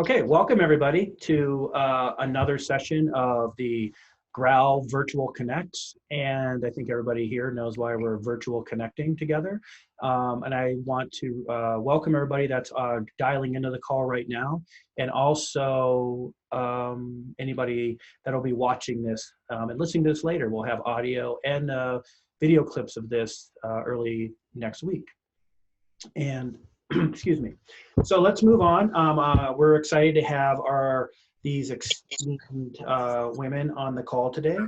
Okay, welcome everybody to another session of the GROWL Virtual Connects. And I think everybody here knows why we're virtual connecting together. And I want to welcome everybody that's dialing into the call right now. And also anybody that'll be watching this and listening to this later. We'll have audio and video clips of this early next week. And excuse me. So let's move on. We're excited to have these esteemed women on the call today.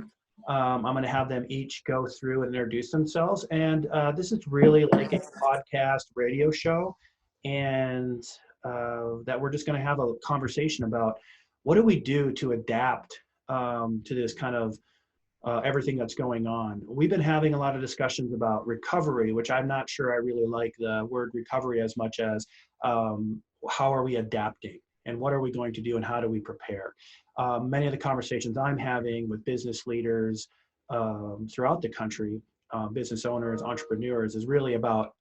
I'm going to have them each go through and introduce themselves. And this is really like a podcast radio show, and that we're just going to have a conversation about what do we do to adapt to this kind of everything that's going on. We've been having a lot of discussions about recovery, which I'm not sure I really like the word recovery as much as how are we adapting and what are we going to do and how do we prepare. Many of the conversations I'm having with business leaders throughout the country, business owners, entrepreneurs, is really about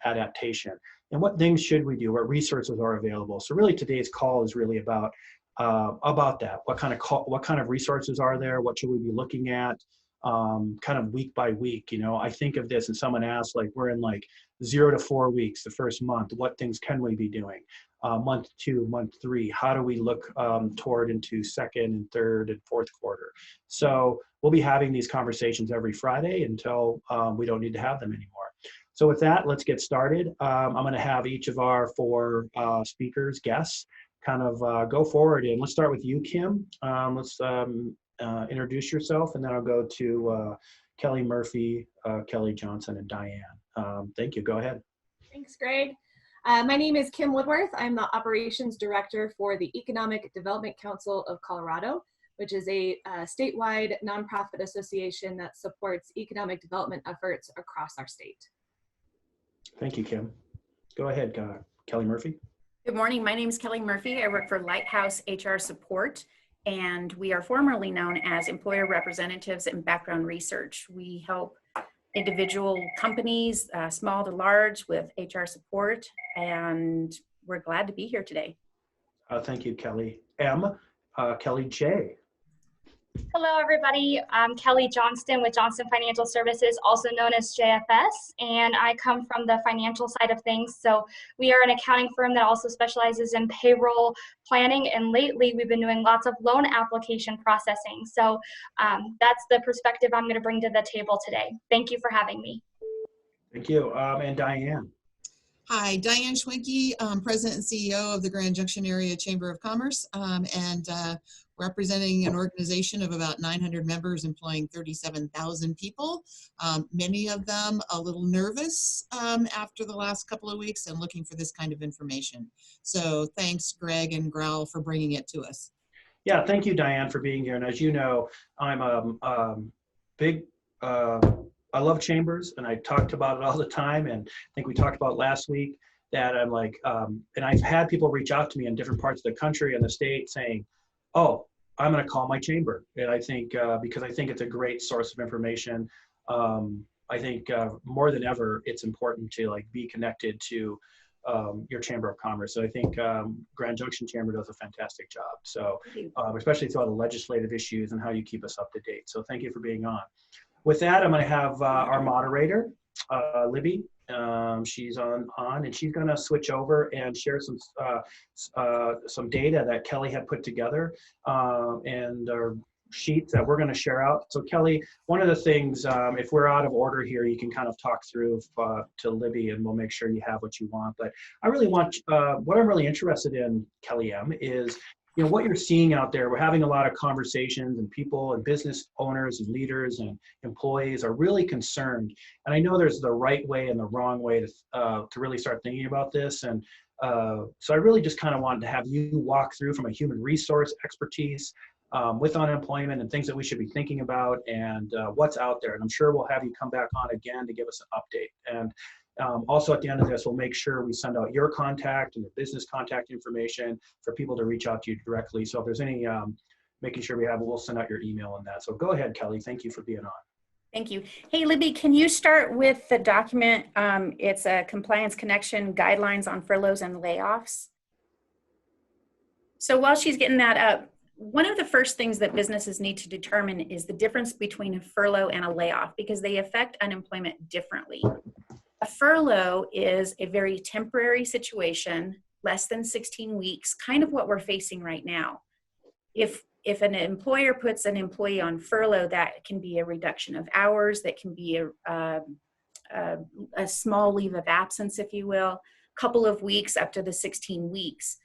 adaptation and what things should we do, what resources are available. So really today's call is really about that. What kind of resources are there? What should we be looking at? Kind of week by week. You know, I think of this, and someone asked, like, we're in like 0 to 4 weeks, the first month. What things can we be doing? Month 2, month 3. How do we look toward into second and third and fourth quarter? So we'll be having these conversations every Friday until we don't need to have them anymore. So with that, let's get started. I'm going to have each of our 4 speakers, guests, kind of go forward, and let's start with you, Kim. Let's introduce yourself, and then I'll go to Kelly Murphy, Kelly Johnson, and Diane. Thank you. Go ahead. Thanks, Greg. My name is Kim Woodworth. I'm the Operations Director for the Economic Development Council of Colorado, which is a statewide nonprofit association that supports economic development efforts across our state. Thank you, Kim. Go ahead, Kelly Murphy. Good morning. My name is Kelly Murphy. I work for Lighthouse HR Support, and we are formerly known as Employer Representatives and Background Research. We help individual companies, small to large, with HR support, and we're glad to be here today. Thank you, Kelly. Kelly J. Hello, everybody. I'm Kelly Johnston with Johnston Financial Services, also known as JFS, and I come from the financial side of things. So we are an accounting firm that also specializes in payroll planning, and lately we've been doing lots of loan application processing. So that's the perspective I'm going to bring to the table today. Thank you for having me. Thank you. And Diane. Hi, Diane Schwenke, President and CEO of the Grand Junction Area Chamber of Commerce, and representing an organization of about 900 members employing 37,000 people, many of them a little nervous after the last couple of weeks and looking for this kind of information. So thanks, Greg and GROWL, for bringing it to us. Yeah, thank you, Diane, for being here. And as you know, I'm big, I love chambers, and I talked about it all the time. And I think we talked about last week that I'm like, and I've had people reach out to me in different parts of the country and the state saying, oh, I'm going to call my chamber. And I think, because I think it's a great source of information. I think more than ever, it's important to like be connected to your Chamber of Commerce. So I think Grand Junction Chamber does a fantastic job. So especially through all the legislative issues and how you keep us up to date. So thank you for being on. With that, I'm going to have our moderator, Libby. She's on, and she's going to switch over and share some data that Kelly had put together and our sheets that we're going to share out. So Kelly, one of the things, if we're out of order here, you can kind of talk through to Libby, and we'll make sure you have what you want. But I really want, what I'm really interested in, Kelly M, is what you're seeing out there. We're having a lot of conversations, and people and business owners and leaders and employees are really concerned. And I know there's the right way and the wrong way to really start thinking about this. And so I really just kind of wanted to have you walk through from a human resource expertise with unemployment and things that we should be thinking about and what's out there. And I'm sure we'll have you come back on again to give us an update. And also at the end of this, we'll make sure we send out your contact and your business contact information for people to reach out to you directly. So if there's any, making sure we have, we'll send out your email on that. So go ahead, Kelly. Thank you for being on. Thank you. Hey, Libby, can you start with the document? It's a compliance connection guidelines on furloughs and layoffs. So while she's getting that up, one of the first things that businesses need to determine is the difference between a furlough and a layoff, because they affect unemployment differently. A furlough is a very temporary situation, less than 16 weeks, kind of what we're facing right now. If an employer puts an employee on furlough, that can be a reduction of hours, that can be a small leave of absence, if you will, couple of weeks up to the 16 weeks.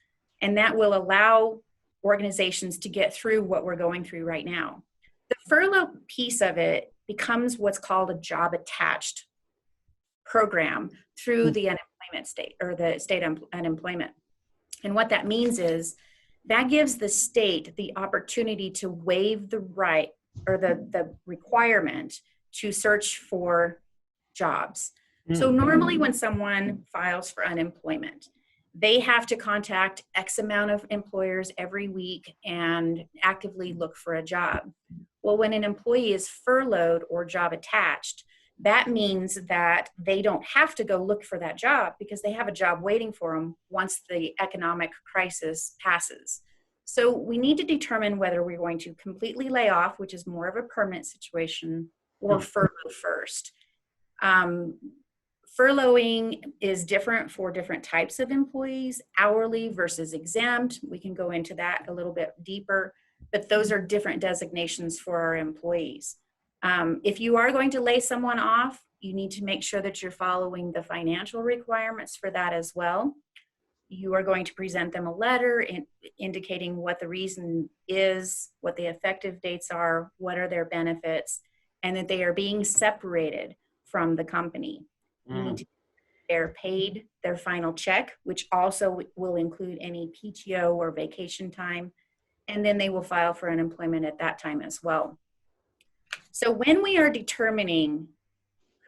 And that will allow organizations to get through what we're going through right now. The furlough piece of it becomes what's called a job attached program through the unemployment state, or the state unemployment. And what that means is that gives the state the opportunity to waive the right, or the requirement to search for jobs. So normally when someone files for unemployment, they have to contact X amount of employers every week and actively look for a job. Well, when an employee is furloughed or job attached, that means that they don't have to go look for that job, because they have a job waiting for them once the economic crisis passes. So we need to determine whether we're going to completely lay off, which is more of a permanent situation, or furlough first. Furloughing is different for different types of employees, hourly versus exempt. We can go into that a little bit deeper, but those are different designations for our employees. If you are going to lay someone off, you need to make sure that you're following the financial requirements for that as well. You are going to present them a letter indicating what the reason is, what the effective dates are, what are their benefits, and that they are being separated from the company. You need to, they're paid their final check, which also will include any PTO or vacation time, and then they will file for unemployment at that time as well. So when we are determining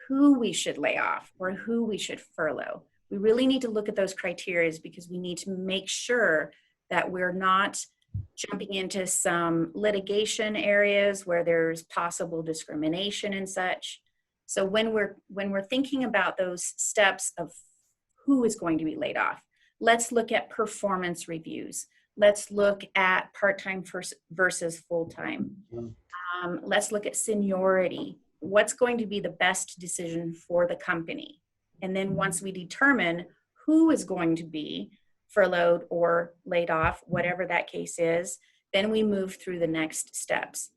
who we should lay off or who we should furlough, we really need to look at those criteria, because we need to make sure that we're not jumping into some litigation areas where there's possible discrimination and such. So when we're thinking about those steps of who is going to be laid off, let's look at performance reviews. Let's look at part-time versus full-time. Let's look at seniority. What's going to be the best decision for the company? And then once we determine who is going to be furloughed or laid off, whatever that case is, then we move through the next steps.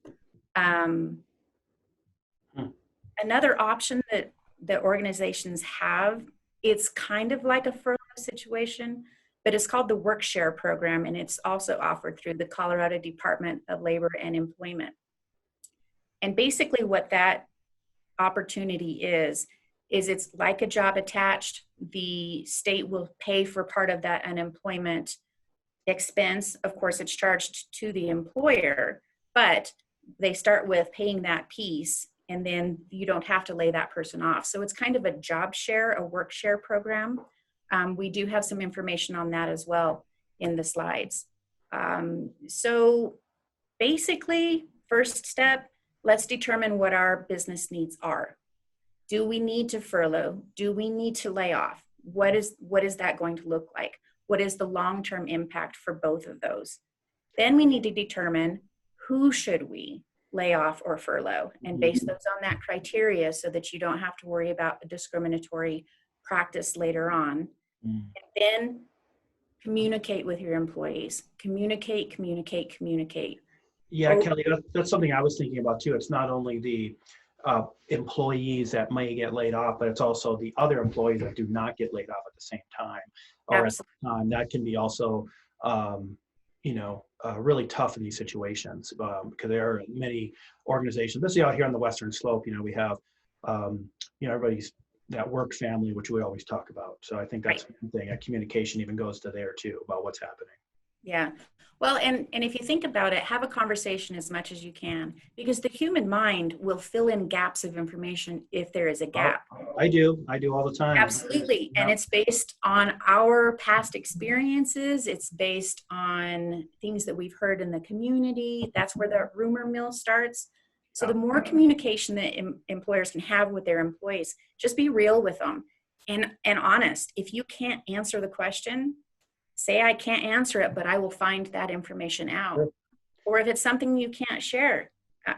Another option that the organizations have, it's kind of like a furlough situation, but it's called the Work Share program, and it's also offered through the Colorado Department of Labor and Employment. And basically what that opportunity is it's like a job attached. The state will pay for part of that unemployment expense. Of course, it's charged to the employer, but they start with paying that piece, and then you don't have to lay that person off. So it's kind of a job share, a work share program. We do have some information on that as well in the slides. So basically, first step, let's determine what our business needs are. Do we need to furlough? Do we need to lay off? What is that going to look like? What is the long-term impact for both of those? Then we need to determine who should we lay off or furlough, and base those on that criteria so that you don't have to worry about a discriminatory practice later on. And then communicate with your employees. Communicate. Yeah, Kelly, that's something I was thinking about too. It's not only the employees that may get laid off, but it's also the other employees that do not get laid off at the same time. Or at the time, that can be also, really tough in these situations, because there are many organizations, especially out here on the Western Slope. We have, everybody's that work family, which we always talk about. So I think that's one thing. Communication even goes to there too about what's happening. Yeah. Well, and if you think about it, have a conversation as much as you can, because the human mind will fill in gaps of information if there is a gap. I do all the time. Absolutely. And it's based on our past experiences. It's based on things that we've heard in the community. That's where the rumor mill starts. So the more communication that employers can have with their employees, just be real with them and honest. If you can't answer the question, say I can't answer it, but I will find that information out. Sure. Or if it's something you can't share,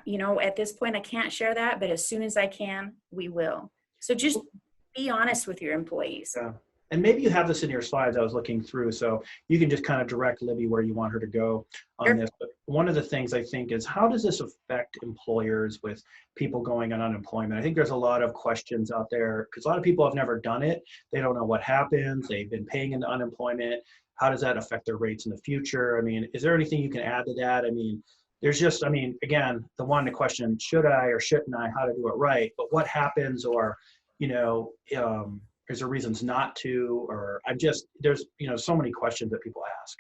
you know, at this point I can't share that, but as soon as I can, we will. So just be honest with your employees. Yeah. And maybe you have this in your slides I was looking through, so you can just kind of direct Libby where you want her to go on Sure. this. But one of the things I think is, how does this affect employers with people going on unemployment? I think there's a lot of questions out there because a lot of people have never done it. They don't know what happens. They've been paying into unemployment. How does that affect their rates in the future? I mean, is there anything you can add to that? I mean, there's just, I mean, again, the question, should I or shouldn't I, how to do it right? But what happens, or, you know, is there reasons not to, or there's, you know, so many questions that people ask.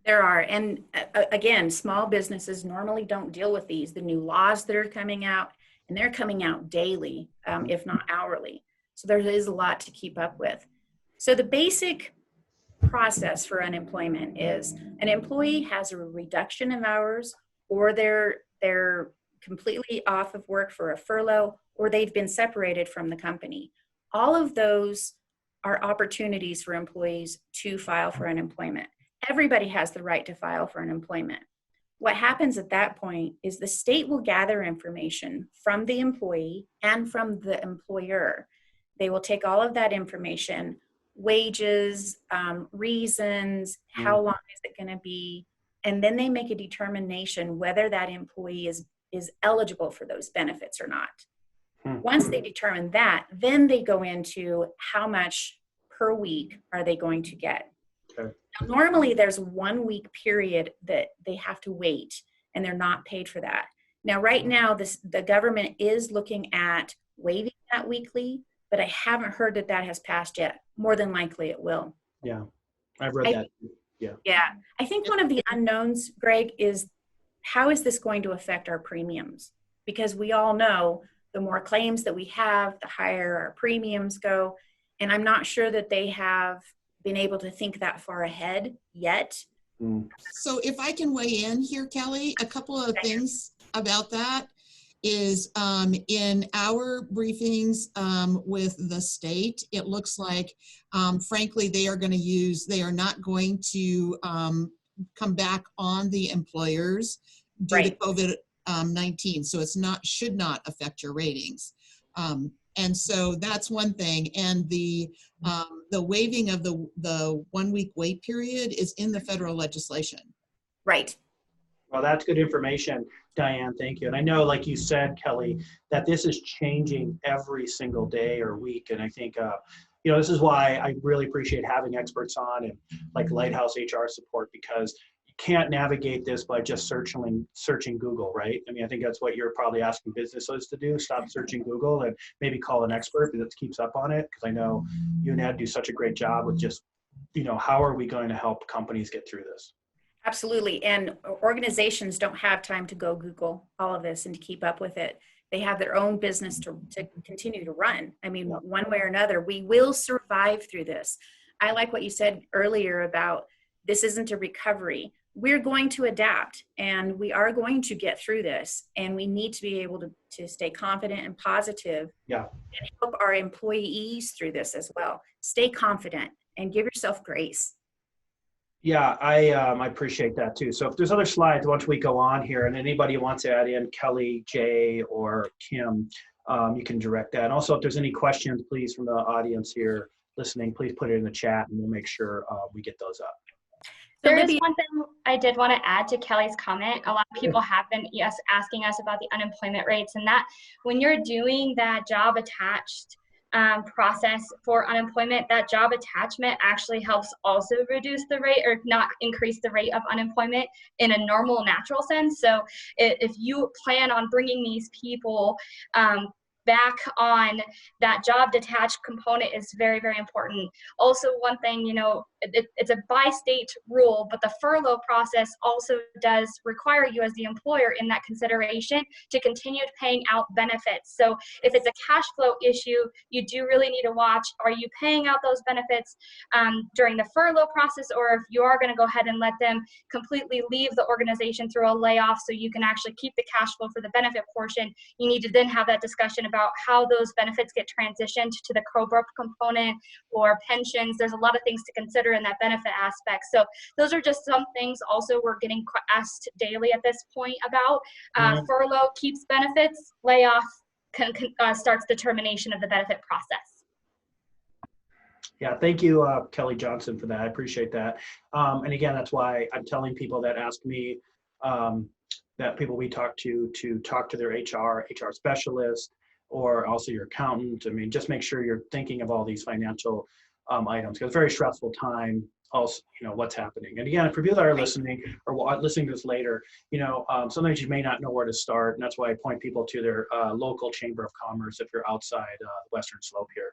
There are, and again, small businesses normally don't deal with these, the new laws that are coming out, and they're coming out daily, if not hourly. So there is a lot to keep up with. So the basic process for unemployment is an employee has a reduction of hours, or they're completely off of work for a furlough, or they've been separated from the company. All of those are opportunities for employees to file for unemployment. Everybody has the right to file for unemployment. What happens at that point is the state will gather information from the employee and from the employer. They will take all of that information, wages, reasons, how long is it going to be, and then they make a determination whether that employee is eligible for those benefits or not. Once they determine that, then they go into how much per week are they going to get. Okay. Now, normally there's 1 week period that they have to wait and they're not paid for that. Now, right now, the government is looking at waiving that weekly, but I haven't heard that that has passed yet. More than likely it will. Yeah, I've read that. Yeah. I think one of the unknowns, Greg, is how is this going to affect our premiums? Because we all know the more claims that we have, the higher our premiums go. And I'm not sure that they have been able to think that far ahead yet. So if I can weigh in here, Kelly, a couple of things about that is in our briefings with the state, it looks like, frankly, they are not going to come back on the employers due to COVID-19. So should not affect your ratings. And so that's one thing. And the waiving of the 1 week wait period is in the federal legislation. Right. Well, that's good information, Diane. Thank you. And I know, like you said, Kelly, that this is changing every single day or week. And I think, you know, this is why I really appreciate having experts on and like Lighthouse HR support, because you can't navigate this by just searching Google, right? I mean, I think that's what you're probably asking businesses to do. Stop searching Google and maybe call an expert that keeps up on it. Because I know you and Ed do such a great job with just, you know, how are we going to help companies get through this? Absolutely. And organizations don't have time to go Google all of this and to keep up with it. They have their own business to continue to run. I mean, one way or another, we will survive through this. I like what you said earlier about this isn't a recovery. We're going to adapt and we are going to get through this. And we need to be able to stay confident and positive and help our employees through this as well. Stay confident and give yourself grace. Yeah, I appreciate that too. So if there's other slides, once we go on here, and anybody who wants to add in, Kelly, Jay, or Kim, you can direct that. And also, if there's any questions, please, from the audience here listening, please put it in the chat, and we'll make sure we get those up. There is one thing I did want to add to Kelly's comment. A lot of people have been asking us about the unemployment rates, and that when you're doing that job attached process for unemployment, that job attachment actually helps also reduce the rate or not increase the rate of unemployment in a normal, natural sense. So if you plan on bringing these people back on, that job detached component is very, very important. Also, one thing, you know, it's a by-state rule, but the furlough process also does require you as the employer in that consideration to continue paying out benefits. So if it's a cash flow issue, you do really need to watch, are you paying out those benefits during the furlough process, or if you are going to go ahead and let them completely leave the organization through a layoff so you can actually keep the cash flow for the benefit portion, you need to then have that discussion about how those benefits get transitioned to the COBRA component or pensions. There's a lot of things to consider consider in that benefit aspect. So those are just some things also we're getting asked daily at this point about. Furlough keeps benefits, layoff starts the termination of the benefit process. Yeah, thank you, Kelly Johnson, for that. I appreciate that. And again, that's why I'm telling people that ask me, that people we talk to talk to their HR specialist, or also your accountant. I mean, just make sure you're thinking of all these financial items, because it's a very stressful time. Also, what's happening. And again, for people that are listening or listening to this later, sometimes you may not know where to start, and that's why I point people to their local chamber of commerce if you're outside the Western Slope here.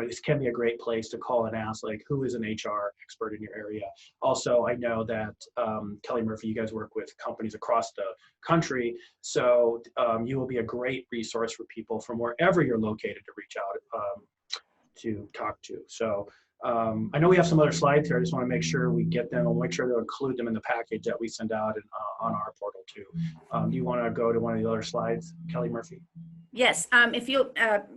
It can be a great place to call and ask, like, who is an HR expert in your area. Also, I know that Kelly Murphy, you guys work with companies across the country, so you will be a great resource for people from wherever you're located to reach out to talk to. So I know we have some other slides here. I just want to make sure we get them, and make sure to include them in the package that we send out and, on our portal too. Do you want to go to one of the other slides, Kelly Murphy? Yes, if you'll,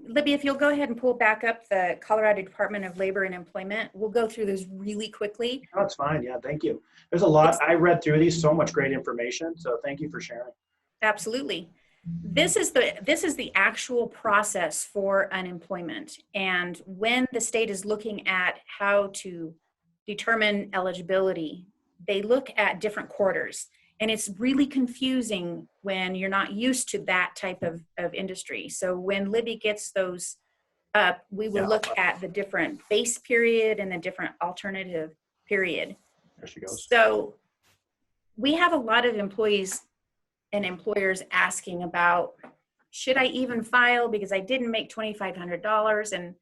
Libby, if you'll go ahead and pull back up the Colorado Department of Labor and Employment, we'll go through those really quickly. Oh, that's fine. Yeah, thank you. There's a lot. I read through these, so much great information. So thank you for sharing. Absolutely. This is the actual process for unemployment. And when the state is looking at how to determine eligibility, they look at different quarters. And it's really confusing when you're not used to that type of industry. So when Libby gets those up, we will look at the different base period and the different alternative period. There she goes. So we have a lot of employees and employers asking about, should I even file because I didn't make $2,500 and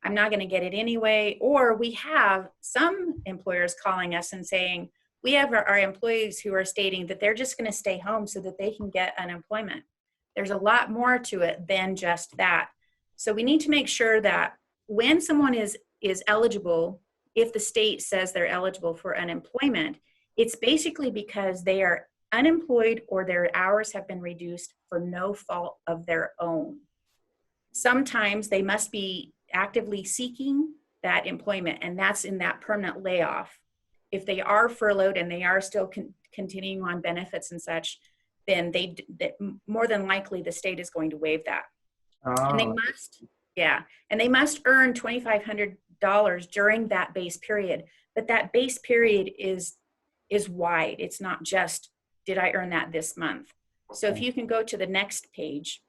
I'm not going to get it anyway? Or we have some employers calling us and saying, we have our employees who are stating that they're just going to stay home so that they can get unemployment. There's a lot more to it than just that. So we need to make sure that when someone is eligible, if the state says they're eligible for unemployment, it's basically because they are unemployed or their hours have been reduced for no fault of their own. Sometimes they must be actively seeking that employment, and that's in that permanent layoff. If they are furloughed and they are still continuing on benefits and such, then more than likely the state is going to waive that. And they must earn $2,500 during that base period. But that base period is wide. It's not just, did I earn that this month? So if you can go to the next page.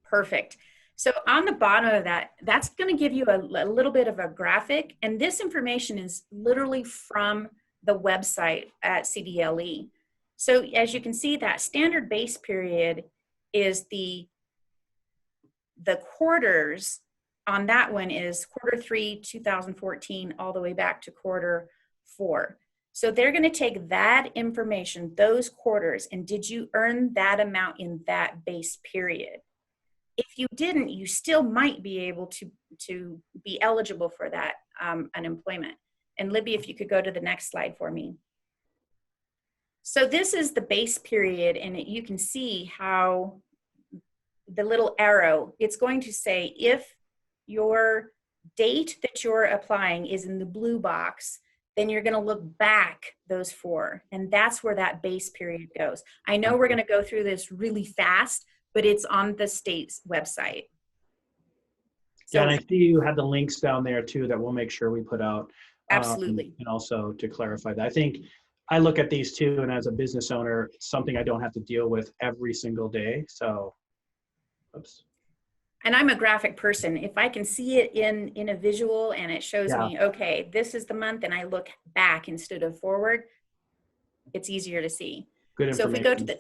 Perfect. So on the bottom of that, that's going to give you a little bit of a graphic. And this information is literally from the website at CDLE. So as you can see, that standard base period is the quarters on that one is Q3 2014 all the way back to Q4. So they're going to take that information, those quarters, and did you earn that amount in that base period? If you didn't, you still might be able to be eligible for that unemployment. And Libby, if you could go to the next slide for me. So this is the base period, and you can see how the little arrow, it's going to say if your date that you're applying is in the blue box, then you're going to look back those 4, and that's where that base period goes. I know we're going to go through this really fast, but it's on the state's website. So, yeah, and I see you have the links down there too that we'll make sure we put out. Absolutely. And also to clarify that, I think I look at these too, and as a business owner, it's something I don't have to deal with every single day. So, oops. And I'm a graphic person. If I can see it in a visual and it shows me, okay, this is the month, and I look back instead of forward, it's easier to see. Good information. So if we go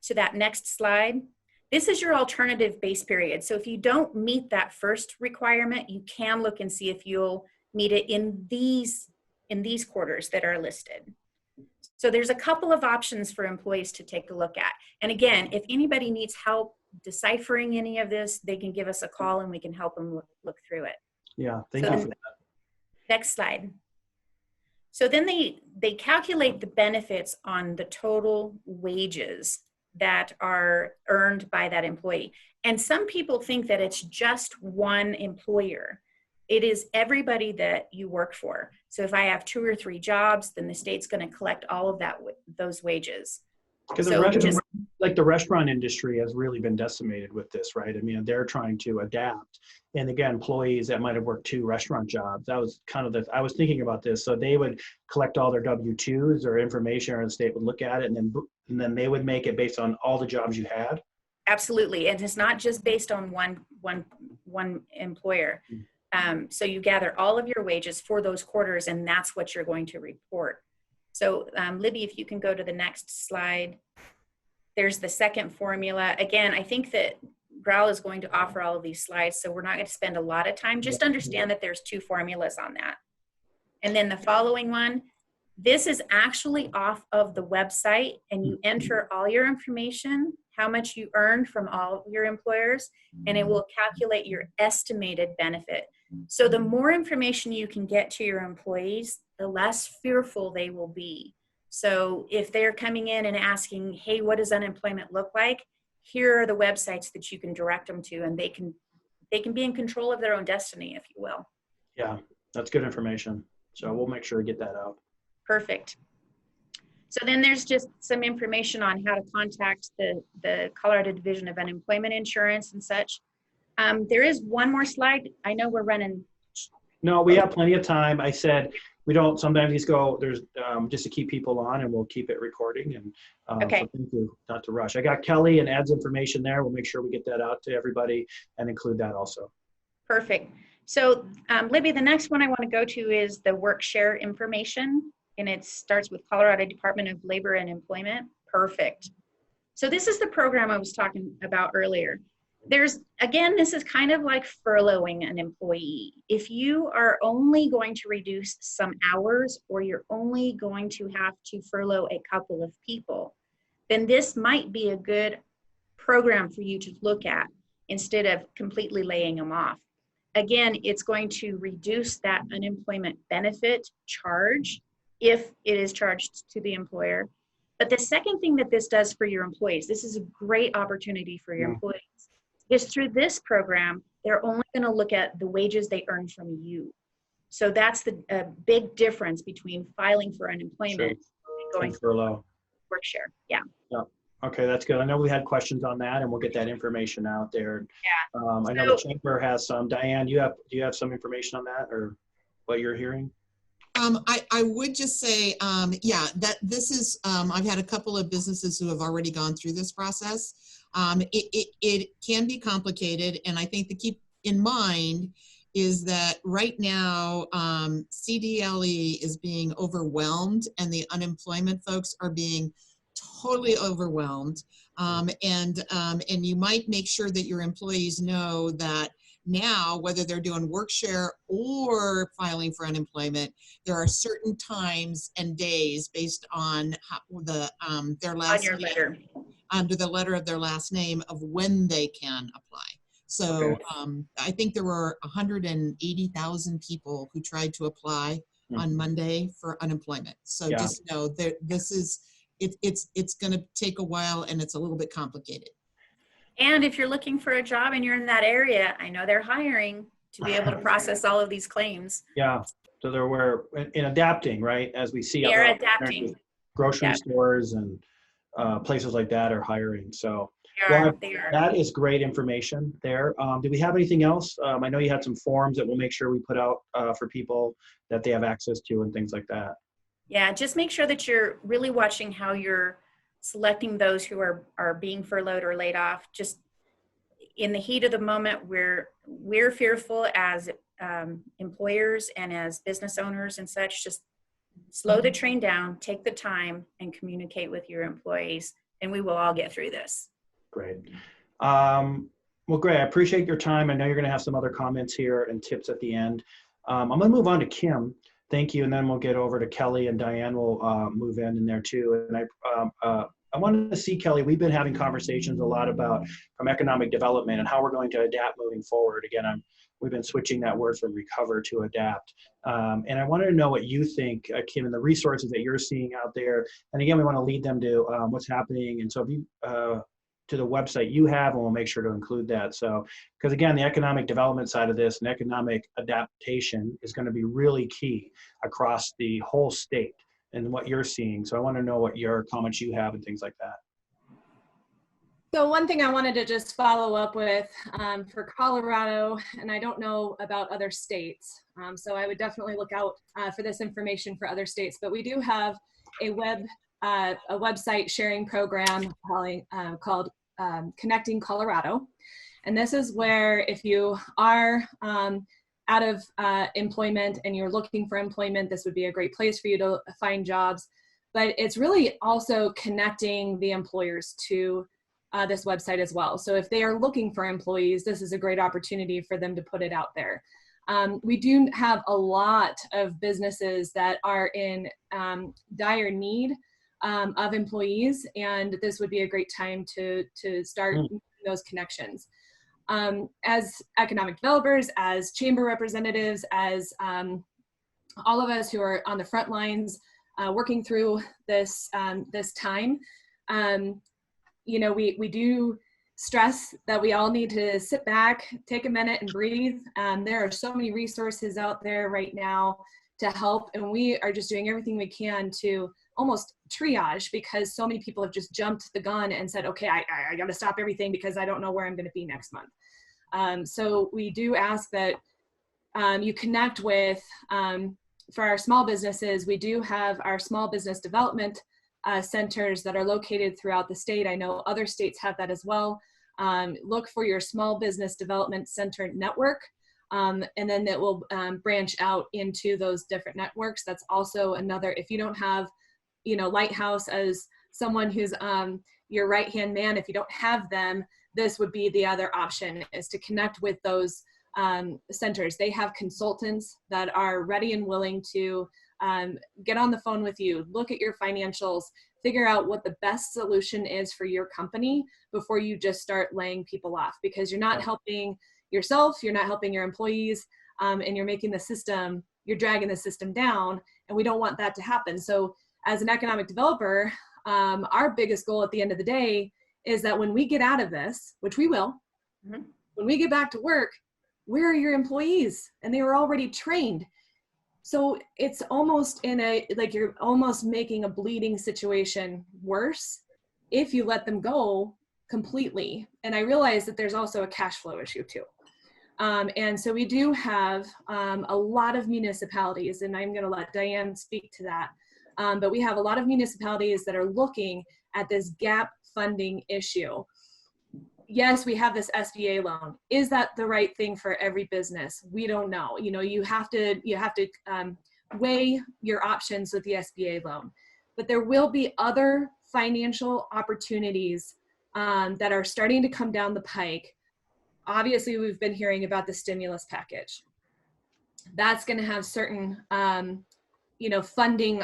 to that next slide, this is your alternative base period. So if you don't meet that first requirement, you can look and see if you'll meet it in these quarters that are listed. So there's a couple of options for employees to take a look at. And again, if anybody needs help deciphering any of this, they can give us a call and we can help them look through it. Yeah, thank you for that. Next slide. So then they calculate the benefits on the total wages that are earned by that employee. And some people think that it's just one employer. it is everybody that you work for. So if I have 2 or 3 jobs, then the state's going to collect all of those wages. Because So like the restaurant industry has really been decimated with this, right? I mean, they're trying to adapt. And again, employees that might have worked 2 restaurant jobs, that was kind of I was thinking about this. So they would collect all their W-2s or information, or the state would look at it, and then they would make it based on all the jobs you had. Absolutely. And it's not just based on one employer. So you gather all of your wages for those quarters, and that's what you're going to report. So Libby, if you can go to the next slide. There's the second formula. Again, I think that GROWL is going to offer all of these slides, so we're not going to spend a lot of time. Just understand that there's 2 formulas on that. And then the following one, this is actually off of the website, and you enter all your information, how much you earned from all your employers, and it will calculate your estimated benefit. So the more information you can get to your employees, the less fearful they will be. So if they're coming in and asking, hey, what does unemployment look like? Here are the websites that you can direct them to, and they can be in control of their own destiny, if you will. Yeah, that's good information. So we'll make sure to get that out. Perfect. So then there's just some information on how to contact the Colorado Division of Unemployment Insurance and such. There is one more slide. I know we're running. No, we have plenty of time. I said we don't, sometimes these go, there's just to keep people on, and we'll keep it recording. And Okay. So thank you, not to rush. I got Kelly and Ed's information there. We'll make sure we get that out to everybody and include that also. Perfect. So Libby, the next one I want to go to is the work share information, and it starts with Colorado Department of Labor and Employment. Perfect. So this is the program I was talking about earlier. Again, this is kind of like furloughing an employee. If you are only going to reduce some hours, or you're only going to have to furlough a couple of people, then this might be a good program for you to look at instead of completely laying them off. Again, it's going to reduce that unemployment benefit charge if it is charged to the employer. But the second thing that this does for your employees, this is a great opportunity for your employees, is through this program, they're only going to look at the wages they earn from you. So that's the big difference between filing for unemployment and going furlough. Work share. Yeah. Okay, that's good. I know we had questions on that, and we'll get that information out there. Yeah. I know the chamber has some. Diane, do you have some information on that, or what you're hearing? I would just say, yeah, that this is, I've had a couple of businesses who have already gone through this process. It can be complicated, and I think to keep in mind is that right now, CDLE is being overwhelmed, and the unemployment folks are being totally overwhelmed. And you might make sure that your employees know that now, whether they're doing work share or filing for unemployment, there are certain times and days based on their last on your letter, under the letter of their last name, of when they can apply. So I think there were 180,000 people who tried to apply on Monday for unemployment. So just know that this is, it's going to take a while, and it's a little bit complicated. And if you're looking for a job and you're in that area, I know they're hiring to be able to process all of these claims. Yeah, so we're in adapting, right? As we see, they're adapting. Grocery stores and places like that are hiring. So they are. That is great information there. Do we have anything else? I know you had some forms that we'll make sure we put out for people that they have access to and things like that. Yeah, just make sure that you're really watching how you're selecting those who are being furloughed or laid off. Just in the heat of the moment, we're fearful as employers and as business owners and such. Just slow the train down, take the time, and communicate with your employees, and we will all get through this. Great. Well, great. I appreciate your time. I know you're going to have some other comments here and tips at the end. I'm going to move on to Kim. Thank you, and then we'll get over to Kelly, and Diane will move in there too. And I wanted to see, Kelly, we've been having conversations a lot about from economic development and how we're going to adapt moving forward. Again, we've been switching that word from recover to adapt. And I wanted to know what you think, Kim, and the resources that you're seeing out there. And again, we want to lead them to what's happening. And so if you, to the website you have, and we'll make sure to include that. So, because again, the economic development side of this and economic adaptation is going to be really key across the whole state and what you're seeing. So I want to know what your comments you have and things like that. So one thing I wanted to just follow up with for Colorado, and I don't know about other states, so I would definitely look out for this information for other states, but we do have a website sharing program called Connecting Colorado. And this is where if you are out of employment and you're looking for employment, this would be a great place for you to find jobs. But it's really also connecting the employers to this website as well. So if they are looking for employees, this is a great opportunity for them to put it out there. We do have a lot of businesses that are in dire need of employees, and this would be a great time to start making those connections. As economic developers, as chamber representatives, as all of us who are on the front lines working through this time, you know, we do stress that we all need to sit back, take a minute and breathe. There are so many resources out there right now to help, and we are just doing everything we can to almost triage, because so many people have just jumped the gun and said, okay, I got to stop everything because I don't know where I'm going to be next month. So we do ask that you connect with, for our small businesses, we do have our small business development centers that are located throughout the state. I know other states have that as well. Look for your small business development center network, and then it will branch out into those different networks. That's also another, if you don't have, you know, Lighthouse as someone who's your right-hand man, if you don't have them, this would be the other option, is to connect with those centers. They have consultants that are ready and willing to get on the phone with you, look at your financials, figure out what the best solution is for your company before you just start laying people off, because you're not helping yourself, you're not helping your employees, and you're making the system, you're dragging the system down, and we don't want that to happen. So as an economic developer, our biggest goal at the end of the day is that when we get out of this, which we will, when we get back to work, where are your employees? And they were already trained. So it's almost in a, like, you're almost making a bleeding situation worse if you let them go completely. And I realize that there's also a cash flow issue too. And so we do have a lot of municipalities, and I'm going to let Diane speak to that. But we have a lot of municipalities that are looking at this gap funding issue. Yes, we have this SBA loan. Is that the right thing for every business? We don't know. You know, you have to weigh your options with the SBA loan. But there will be other financial opportunities that are starting to come down the pike. Obviously, we've been hearing about the stimulus package. That's going to have certain, you know, funding,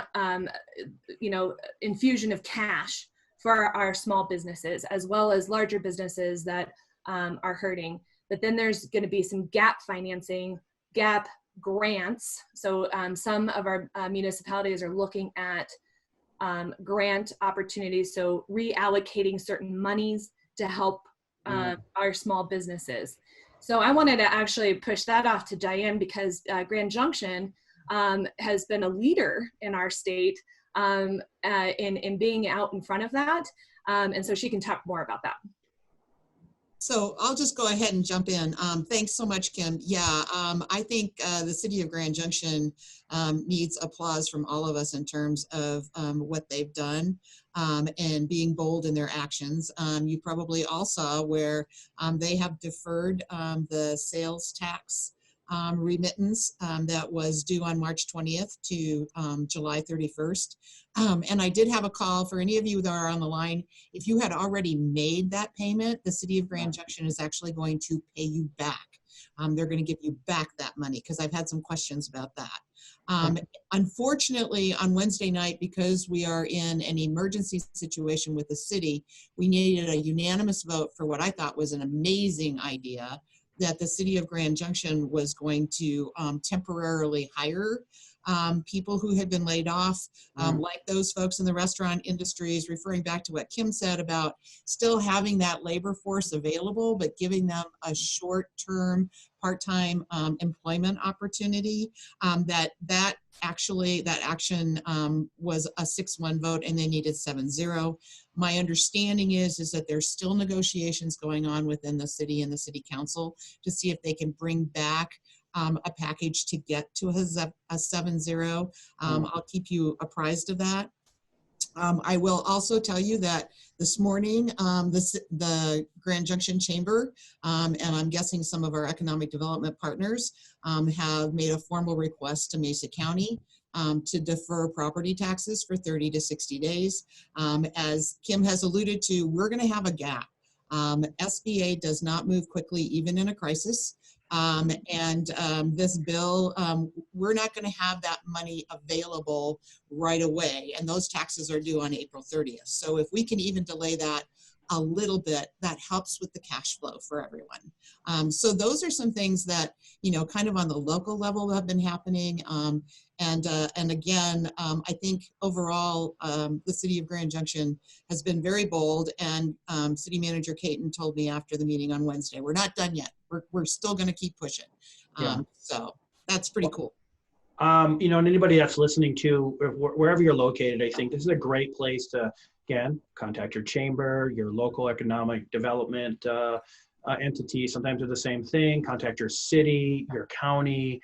you know, infusion of cash for our small businesses, as well as larger businesses that are hurting. But then there's going to be some gap financing, gap grants. So some of our municipalities are looking at grant opportunities, so reallocating certain monies to help our small businesses. So I wanted to actually push that off to Diane, because Grand Junction has been a leader in our state in being out in front of that. And so she can talk more about that. So I'll just go ahead and jump in. Thanks so much, Kim. Yeah, I think the city of Grand Junction needs applause from all of us in terms of what they've done and being bold in their actions. You probably all saw where they have deferred the sales tax remittance that was due on March 20th to July 31st. And I did have a call for any of you that are on the line. If you had already made that payment, the city of Grand Junction is actually going to pay you back. They're going to give you back that money, because I've had some questions about that. Unfortunately, on Wednesday night, because we are in an emergency situation with the city, we needed a unanimous vote for what I thought was an amazing idea, that the city of Grand Junction was going to temporarily hire people who had been laid off, like those folks in the restaurant industries, referring back to what Kim said about still having that labor force available, but giving them a short-term, part-time employment opportunity. That action was a 6-1 vote, and they needed 7-0. My understanding is that there's still negotiations going on within the city and the city council to see if they can bring back a package to get to a 7-0. I'll keep you apprised of that. I will also tell you that this morning, the Grand Junction Chamber, and I'm guessing some of our economic development partners, have made a formal request to Mesa County to defer property taxes for 30 to 60 days. As Kim has alluded to, we're going to have a gap. SBA does not move quickly, even in a crisis. This bill, we're not going to have that money available right away, and those taxes are due on April 30th. So if we can even delay that a little bit, that helps with the cash flow for everyone. So those are some things that, kind of on the local level have been happening. And again, I think overall, the city of Grand Junction has been very bold, and City Manager Caton told me after the meeting on Wednesday, we're not done yet. We're still going to keep pushing. So that's pretty cool. And anybody that's listening to, wherever you're located, I think this is a great place to, again, contact your chamber, your local economic development entity. Sometimes they're the same thing. Contact your city, your county.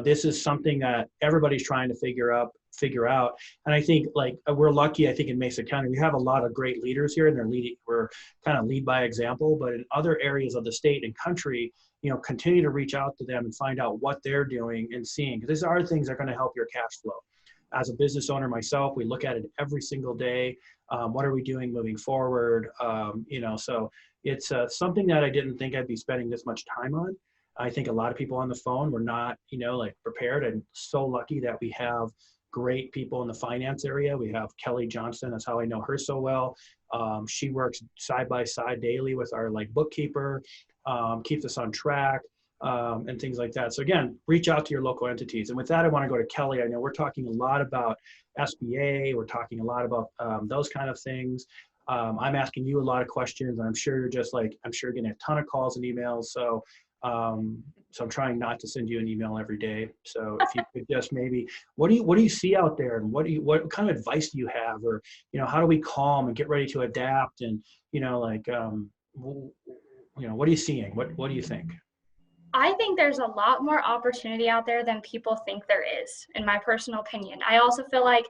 This is something that everybody's trying to figure out. And I think, like, we're lucky, I think in Mesa County, we have a lot of great leaders here, and we're kind of lead by example. But in other areas of the state and country, continue to reach out to them and find out what they're doing and seeing, because these are things that are going to help your cash flow. As a business owner myself, we look at it every single day. What are we doing moving forward? So it's something that I didn't think I'd be spending this much time on. I think a lot of people on the phone were not, prepared, and so lucky that we have great people in the finance area. We have Kelly Johnston. That's how I know her so well. She works side by side daily with our bookkeeper, keeps us on track, and things like that. So again, reach out to your local entities. And with that, I want to go to Kelly. I know we're talking a lot about SBA. We're talking a lot about those kind of things. I'm asking you a lot of questions, and I'm sure you're just I'm sure you're getting a ton of calls and emails. So I'm trying not to send you an email every day. So if you could just maybe, what do you see out there, and what kind of advice do you have, or how do we calm and get ready to adapt, and what are you seeing? What do you think? I think there's a lot more opportunity out there than people think there is, in my personal opinion. I also feel like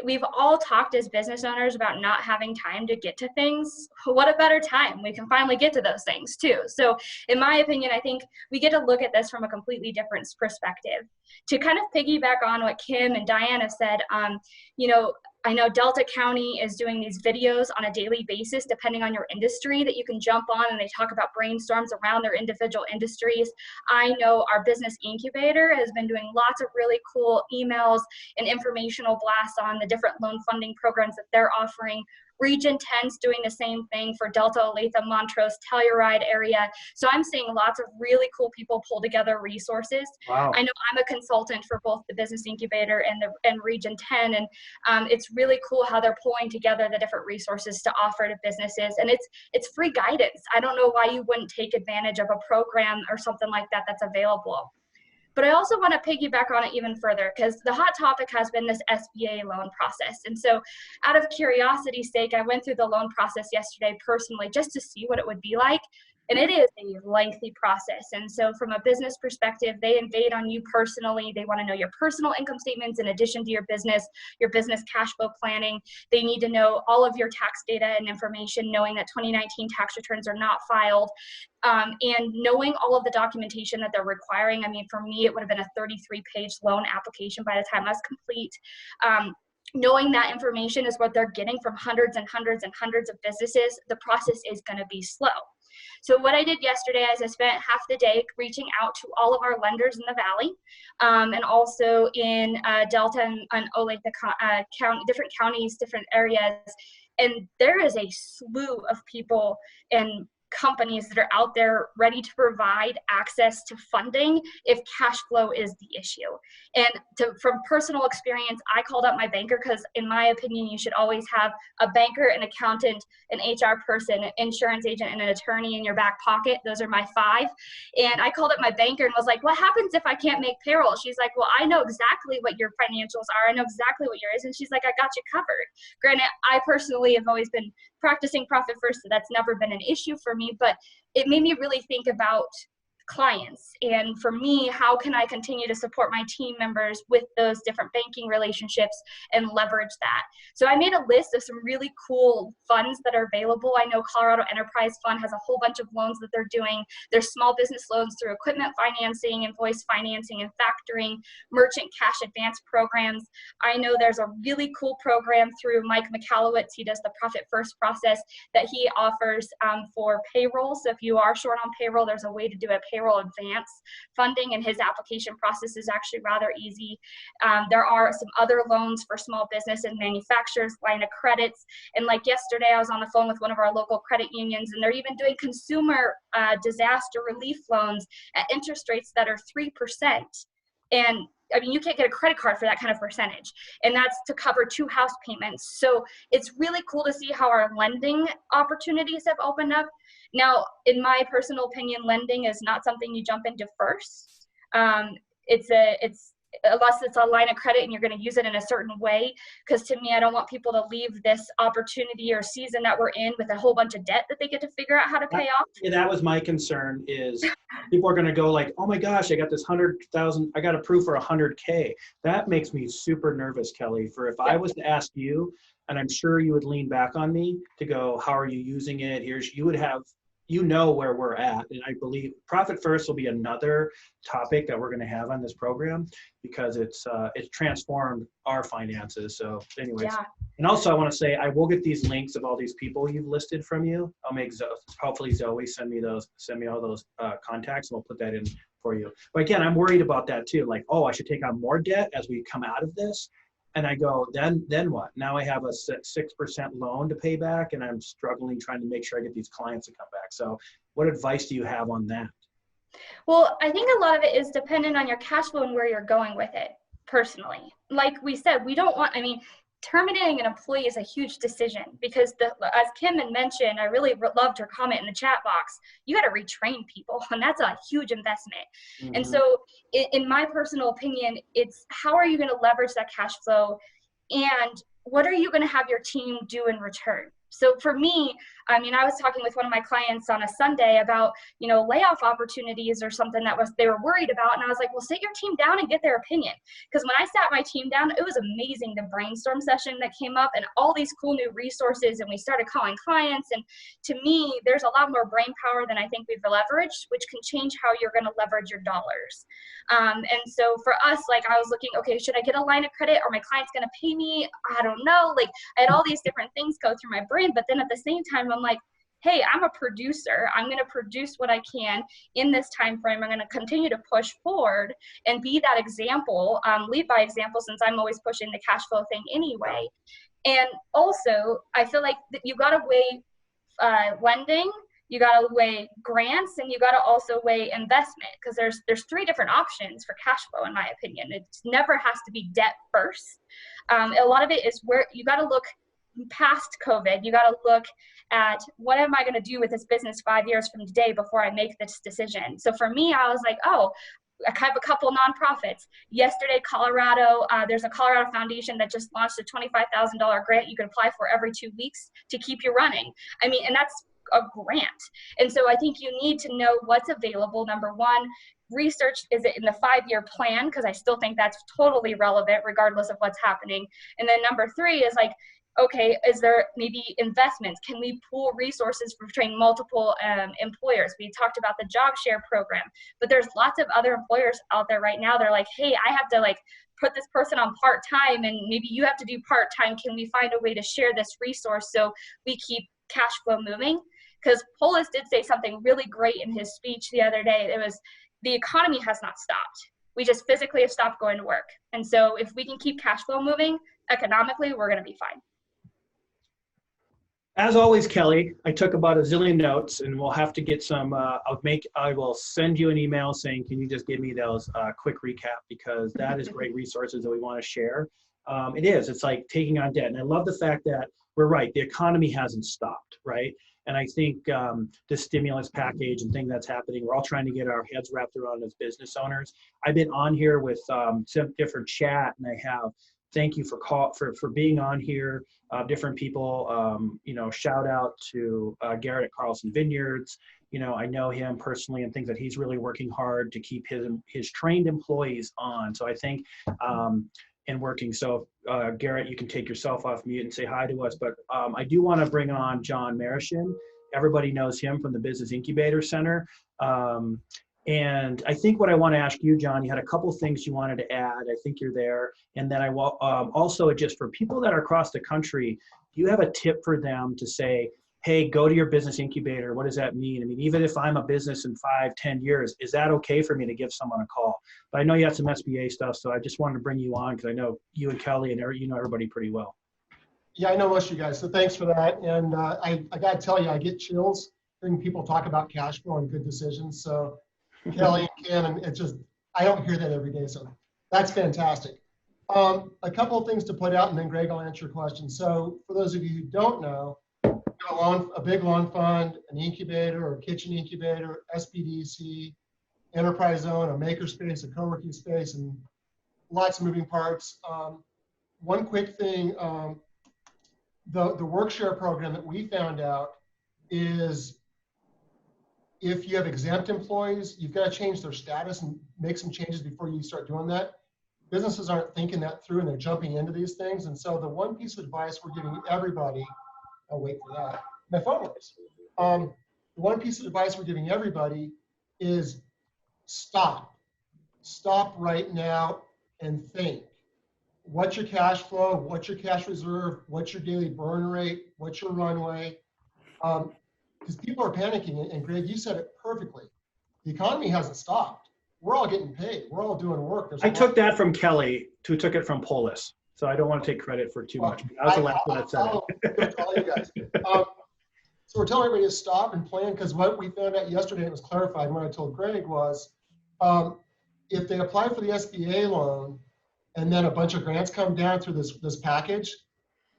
we've all talked as business owners about not having time to get to things. What a better time. We can finally get to those things too. So in my opinion, I think we get to look at this from a completely different perspective. To kind of piggyback on what Kim and Diana said, I know Delta County is doing these videos on a daily basis, depending on your industry, that you can jump on, and they talk about brainstorms around their individual industries. I know our business incubator has been doing lots of really cool emails and informational blasts on the different loan funding programs that they're offering. Region 10's doing the same thing for Delta, Olathe, Montrose, Telluride area. So I'm seeing lots of really cool people pull together resources. Wow. I know I'm a consultant for both the Business Incubator and Region 10, and it's really cool how they're pulling together the different resources to offer to businesses. And it's free guidance. I don't know why you wouldn't take advantage of a program or something like that that's available. But I also want to piggyback on it even further, because the hot topic has been this SBA loan process. And so out of curiosity's sake, I went through the loan process yesterday personally just to see what it would be like. And it is a lengthy process. And so from a business perspective, they invade on you personally. They want to know your personal income statements in addition to your business cash flow planning. They need to know all of your tax data and information, knowing that 2019 tax returns are not filed. And knowing all of the documentation that they're requiring. I mean, for me, it would have been a 33-page loan application by the time I was complete. Knowing that information is what they're getting from hundreds and hundreds and hundreds of businesses, the process is going to be slow. So what I did yesterday is I spent half the day reaching out to all of our lenders in the Valley, and also in Delta and Olathe County, different counties, different areas. And there is a slew of people and companies that are out there ready to provide access to funding if cash flow is the issue. And from personal experience, I called up my banker because in my opinion, you should always have a banker, an accountant, an HR person, an insurance agent, and an attorney in your back pocket. Those are my 5. And I called up my banker and was like, what happens if I can't make payroll? She's like, well, I know exactly what your financials are. I know exactly what yours is. And she's like, I got you covered. Granted, I personally have always been practicing profit first, so that's never been an issue for me, but it made me really think about clients. And for me, how can I continue to support my team members with those different banking relationships and leverage that? So I made a list of some really cool funds that are available. I know Colorado Enterprise Fund has a whole bunch of loans that they're doing. There's small business loans through equipment financing, invoice financing, and factoring, merchant cash advance programs. I know there's a really cool program through Mike McAllowitz. He does the Profit First process that he offers for payroll. So if you are short on payroll, there's a way to do a payroll advance funding, and his application process is actually rather easy. There are some other loans for small business and manufacturers, line of credits. And like yesterday, I was on the phone with one of our local credit unions, and they're even doing consumer disaster relief loans at interest rates that are 3%. And I mean, you can't get a credit card for that kind of percentage. And that's to cover 2 house payments. So it's really cool to see how our lending opportunities have opened up. Now, in my personal opinion, lending is not something you jump into first. It's unless it's a line of credit and you're going to use it in a certain way. Because to me, I don't want people to leave this opportunity or season that we're in with a whole bunch of debt that they get to figure out how to pay off. Yeah, that was my concern is people are going to go like, oh my gosh, I got this 100,000, I got approved for 100K. That makes me super nervous, Kelly, for if I was to ask you, and I'm sure you would lean back on me to go, how are you using it? You would have, you know where we're at. And I believe Profit First will be another topic that we're going to have on this program because it's transformed our finances. So anyways, Yeah. And also I want to say, I will get these links of all these people you've listed from you. I'll make hopefully Zoe send me all those contacts, and we'll put that in for you. But again, I'm worried about that too. Like, oh, I should take on more debt as we come out of this. And I go, then what? Now I have a 6% loan to pay back, and I'm struggling trying to make sure I get these clients to come back. So what advice do you have on that? Well, I think a lot of it is dependent on your cash flow and where you're going with it personally. Like we said, we don't want, terminating an employee is a huge decision because as Kim had mentioned, I really loved her comment in the chat box, you got to retrain people, and that's a huge investment. Mm-hmm. And so in my personal opinion, it's how are you going to leverage that cash flow, and what are you going to have your team do in return? So for me, I was talking with one of my clients on a Sunday about, layoff opportunities or something they were worried about. And I was like, well, sit your team down and get their opinion. Because when I sat my team down, it was amazing, the brainstorm session that came up and all these cool new resources. And we started calling clients. And to me, there's a lot more brain power than I think we've leveraged, which can change how you're going to leverage your dollars. And so for us, I was looking, okay, should I get a line of credit? Are my clients going to pay me? I don't know. I had all these different things go through my brain. But then at the same time, I'm like, hey, I'm a producer. I'm going to produce what I can in this time frame. I'm going to continue to push forward and be that example, lead by example, since I'm always pushing the cash flow thing anyway. And also, I feel like you got to weigh lending, you got to weigh grants, and you got to also weigh investment, because there's 3 different options for cash flow, in my opinion. It never has to be debt first. A lot of it is where you got to look past COVID. You got to look at, what am I going to do with this business 5 years from today before I make this decision? So for me, I was like, oh, I have a couple nonprofits. Yesterday, Colorado, there's a Colorado Foundation that just launched a $25,000 grant you can apply for every 2 weeks to keep you running. And that's a grant. And so I think you need to know what's available. Number one, research, is it in the 5-year plan? Because I still think that's totally relevant regardless of what's happening. And then number 3 is okay, is there maybe investments? Can we pool resources between multiple employers? We talked about the job share program, but there's lots of other employers out there right now. They're like, hey, I have to put this person on part-time, and maybe you have to do part-time. Can we find a way to share this resource so we keep cash flow moving? Because Polis did say something really great in his speech the other day. It was, the economy has not stopped. We just physically have stopped going to work. And so if we can keep cash flow moving, economically, we're going to be fine. As always, Kelly, I took about a zillion notes, and we'll have to get some. I will send you an email saying, can you just give me those quick recap, because that is great resources that we want to share. It is. It's like taking on debt, and I love the fact that we're right. The economy hasn't stopped, right? And I think the stimulus package and thing that's happening, we're all trying to get our heads wrapped around as business owners. I've been on here with some different chat, and I have. Thank you for being on here. Different people, shout out to Garrett at Carlson Vineyards. I know him personally and think that he's really working hard to keep his trained employees on. So I think and working. So Garrett, you can take yourself off mute and say hi to us. But I do want to bring on John Marishin. Everybody knows him from the Business Incubator Center. And I think what I want to ask you, John, you had a couple things you wanted to add. I think you're there. And then I will also, just for people that are across the country, do you have a tip for them to say, hey, go to your business incubator? What does that mean? I mean, even if I'm a business in 5-10 years, is that okay for me to give someone a call? But I know you have some SBA stuff, so I just wanted to bring you on because I know you and Kelly and you know everybody pretty well. Yeah, I know most of you guys, so thanks for that. And I got to tell you, I get chills hearing people talk about cash flow and good decisions. So Kelly and Kim, and it's just, I don't hear that every day, so that's fantastic. A couple of things to put out, and then Greg, I'll answer your question. So for those of you who don't know, a big loan fund, an incubator or kitchen incubator, SBDC, enterprise zone, a makerspace, a co-working space, and lots of moving parts. One quick thing, the workshare program that we found out is if you have exempt employees, you've got to change their status and make some changes before you start doing that. Businesses aren't thinking that through and they're jumping into these things. And so the one piece of advice we're giving everybody, I'll wait for that, my phone works. The one piece of advice we're giving everybody is stop. Stop right now and think. What's your cash flow? What's your cash reserve? What's your daily burn rate? What's your runway? Because people are panicking, and Greg, you said it perfectly. The economy hasn't stopped. We're all getting paid. We're all doing work. I took that from Kelly, who took it from Polis. So I don't want to take credit for too much. I was the last one that said it. All you guys. So we're telling everybody to stop and plan, because what we found out yesterday, it was clarified, and what I told Greg was, if they apply for the SBA loan and then a bunch of grants come down through this package,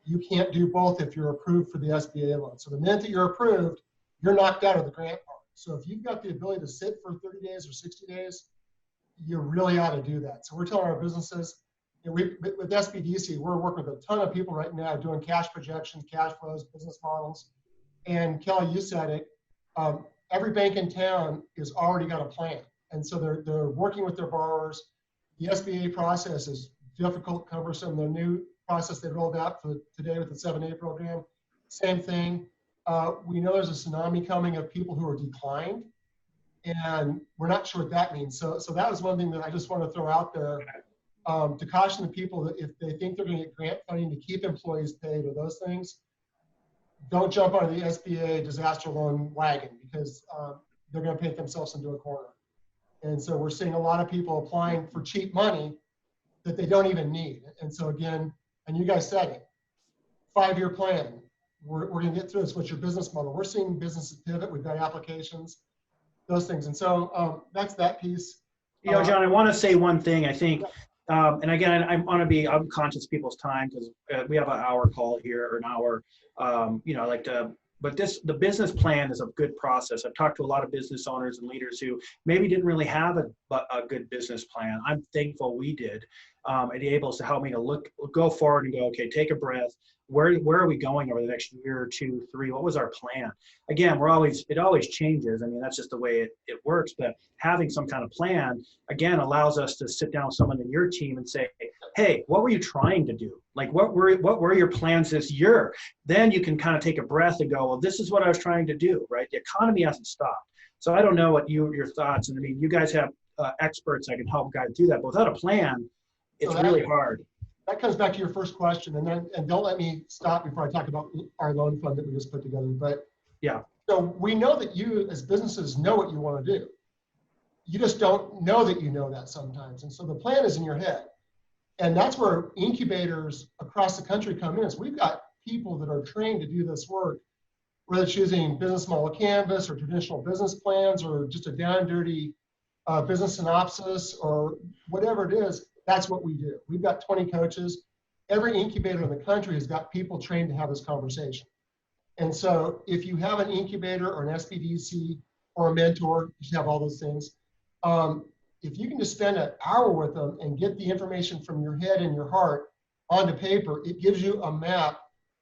you can't do both if you're approved for the SBA loan. So the minute that you're approved, you're knocked out of the grant part. So if you've got the ability to sit for 30 days or 60 days, you really ought to do that. So we're telling our businesses, with SBDC, we're working with a ton of people right now doing cash projections, cash flows, business models. And Kelly, you said it, every bank in town has already got a plan. And so they're working with their borrowers. The SBA process is difficult, cumbersome. The new process they rolled out for today with the 7A program, same thing. We know there's a tsunami coming of people who are declined, and we're not sure what that means. So that was one thing that I just want to throw out there to caution the people that if they think they're going to get grant funding to keep employees paid or those things, don't jump on the SBA disaster loan wagon, because they're going to paint themselves into a corner. And so we're seeing a lot of people applying for cheap money that they don't even need. And so again, and you guys said it, 5-year plan. We're going to get through this. What's your business model? We're seeing businesses pivot. We've got applications, those things. And so that's that piece. John, I want to say one thing. I think, and again, I'm conscious of people's time, because we have an hour call here, or an hour. I like to, but the business plan is a good process. I've talked to a lot of business owners and leaders who maybe didn't really have a good business plan. I'm thankful we did. It able to help me to go forward and go, okay, take a breath. Where are we going over the next year, 2, 3? What was our plan? Again, it always changes. I mean, that's just the way it works. But having some kind of plan, again, allows us to sit down with someone in your team and say, hey, what were you trying to do? Like, what were your plans this year? Then you can kind of take a breath and go, well, this is what I was trying to do, right? The economy hasn't stopped. So I don't know what your thoughts, and I mean, you guys have experts that can help guide through that. But without a plan, it's really hard. That comes back to your first question, and don't let me stop before I talk about our loan fund that we just put together. But yeah, so we know that you as businesses know what you want to do. You just don't know that you know that sometimes. And so the plan is in your head. And that's where incubators across the country come in. So we've got people that are trained to do this work whether it's using business model canvas or traditional business plans or just a down and dirty business synopsis or whatever it is, that's what we do. We've got 20 coaches. Every incubator in the country has got people trained to have this conversation. And so if you have an incubator or an SBDC or a mentor, you should have all those things. If you can just spend an hour with them and get the information from your head and your heart onto paper, it gives you a map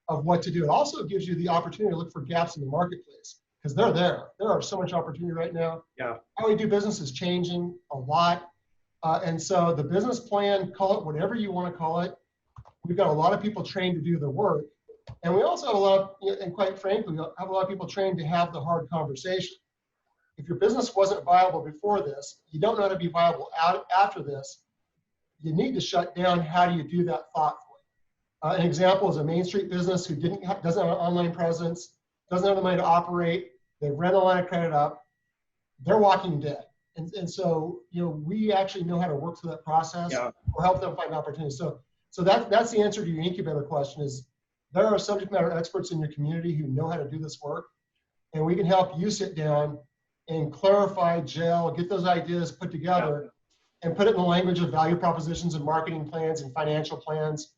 of what to do. It also gives you the opportunity to look for gaps in the marketplace because they're there. There are so much opportunity right now. Yeah. How we do business is changing a lot. And so the business plan, call it whatever you want to call it. We've got a lot of people trained to do the work. And we also have a lot of, and quite frankly, we have a lot of people trained to have the hard conversation. If your business wasn't viable before this, you don't know how to be viable after this, you need to shut down. How do you do that thoughtfully? An example is a Main Street business who doesn't have an online presence, doesn't have the money to operate, they rent a line of credit up, they're walking dead. And so, we actually know how to work through that process or help them find opportunities. So that's the answer to your incubator question is there are subject matter experts in your community who know how to do this work, and we can help you sit down and clarify, gel, get those ideas put together and put it in the language of value propositions and marketing plans and financial plans,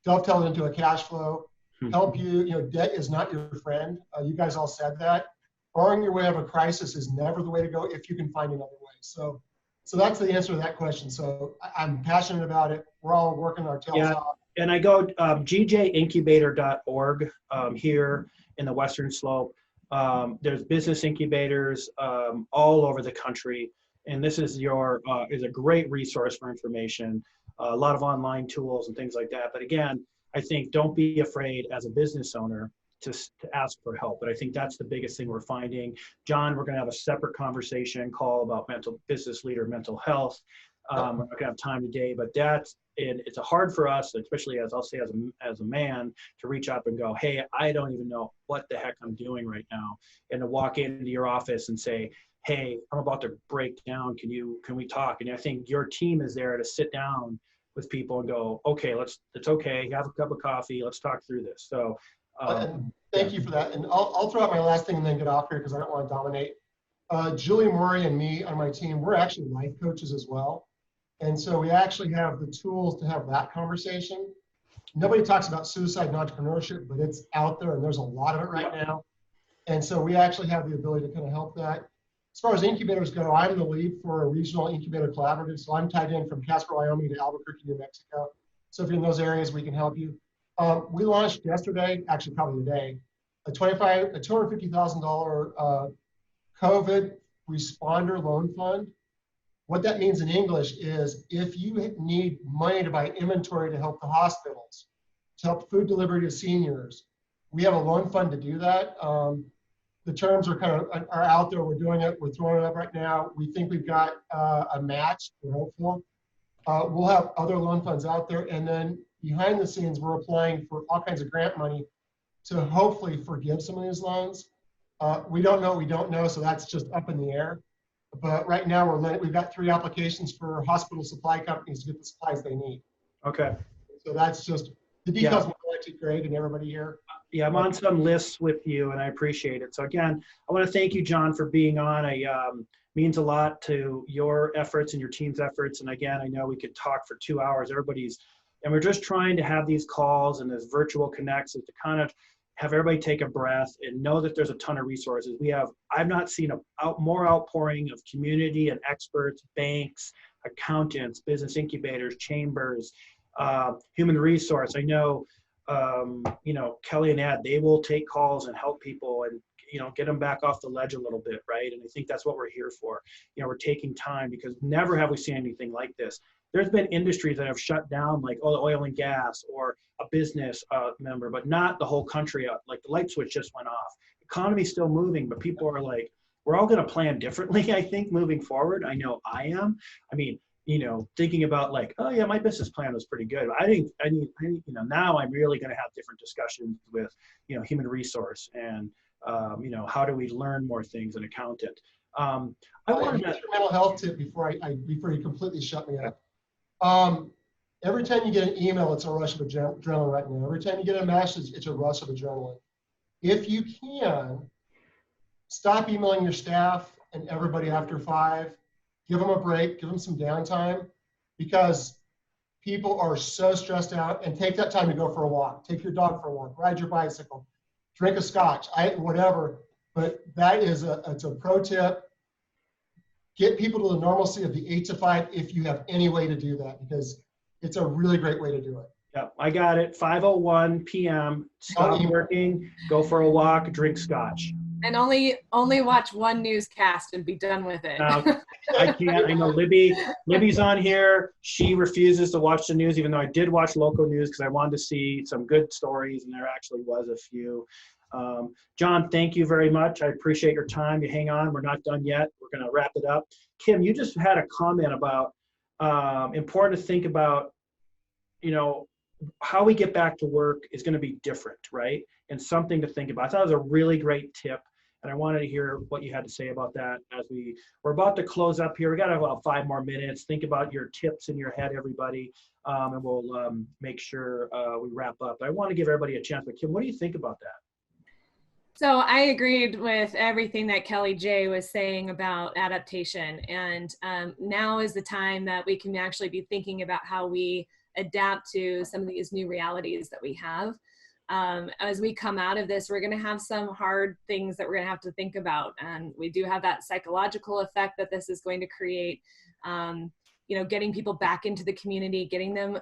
dovetail it into a cash flow, help you, debt is not your friend. You guys all said that. Borrowing your way out of a crisis is never the way to go if you can find another way. So that's the answer to that question. So I'm passionate about it. We're all working our tails off. And I go gjincubator.org here in the Western Slope. There's business incubators all over the country. And this is is a great resource for information, a lot of online tools and things like that. But again, I think don't be afraid as a business owner to ask for help. But I think that's the biggest thing we're finding. John, we're going to have a separate conversation call about business leader mental health. We're not going to have time today, but it's hard for us, especially as I'll say as a man, to reach up and go, hey, I don't even know what the heck I'm doing right now. And to walk into your office and say, hey, I'm about to break down. Can we talk? And I think your team is there to sit down with people and go, okay, it's okay. Have a cup of coffee. Let's talk through this. So thank you for that. And I'll throw out my last thing and then get off here because I don't want to dominate. Julie Maury and me on my team, we're actually life coaches as well. And so we actually have the tools to have that conversation. Nobody talks about suicide and entrepreneurship, but it's out there and there's a lot of it right now. And so we actually have the ability to kind of help that. As far as incubators go, I'm the lead for a regional incubator collaborative. So I'm tied in from Casper, Wyoming to Albuquerque, New Mexico. So if you're in those areas, we can help you. We launched yesterday, actually probably today, a $250,000 COVID responder loan fund. What that means in English is if you need money to buy inventory to help the hospitals, to help food delivery to seniors, we have a loan fund to do that. The terms are out there. We're doing it. We're throwing it up right now. We think we've got a match. We're hopeful. We'll have other loan funds out there. And then behind the scenes, we're applying for all kinds of grant money to hopefully forgive some of these loans. We don't know what we don't know, so that's just up in the air. But right now, we've got 3 applications for hospital supply companies to get the supplies they need. Okay. So that's just the details. Yeah. To Greg and everybody here. Yeah, I'm on some lists with you, and I appreciate it. So again, I want to thank you, John, for being on. Means a lot to your efforts and your team's efforts. And again, I know we could talk for 2 hours. And we're just trying to have these calls and this virtual connects to kind of have everybody take a breath and know that there's a ton of resources. I've not seen more outpouring of community and experts, banks, accountants, business incubators, chambers, human resource. I know, Kelly and Ed, they will take calls and help people and, get them back off the ledge a little bit, right? And I think that's what we're here for. We're taking time because never have we seen anything like this. There's been industries that have shut down, like oil and gas or a business member, but not the whole country. Like the light switch just went off. Economy's still moving, but people are like, we're all going to plan differently, I think, moving forward. I know I am. I mean, thinking about like, oh yeah, my business plan was pretty good. I need, now I'm really going to have different discussions with, human resource and, how do we learn more things, an accountant. I wanted to mental health tip before you completely shut me up. Every time you get an email, it's a rush of adrenaline right now. Every time you get a message, it's a rush of adrenaline. if you can, stop emailing your staff and everybody after 5. Give them a break, give them some downtime, because people are so stressed out. And take that time to go for a walk. Take your dog for a walk, ride your bicycle, drink a scotch, whatever. But that is it's a pro tip. Get people to the normalcy of the 8 to 5 if you have any way to do that, because it's a really great way to do it. Yeah, I got it. 5:01 p.m. Stop working, go for a walk, drink scotch. And only watch one newscast and be done with it. I can't. I know Libby's on here. She refuses to watch the news, even though I did watch local news because I wanted to see some good stories, and there actually was a few. John, thank you very much. I appreciate your time. You hang on. We're not done yet. We're going to wrap it up. Kim, you just had a comment about important to think about, how we get back to work is going to be different, right? And something to think about. I thought it was a really great tip, and I wanted to hear what you had to say about that as we're about to close up here. We got about 5 more minutes. Think about your tips in your head, everybody, and we'll make sure we wrap up. I want to give everybody a chance, but Kim, what do you think about that? So I agreed with everything that Kelly J was saying about adaptation. And now is the time that we can actually be thinking about how we adapt to some of these new realities that we have. As we come out of this, we're going to have some hard things that we're going to have to think about. And we do have that psychological effect that this is going to create. Getting people back into the community, getting them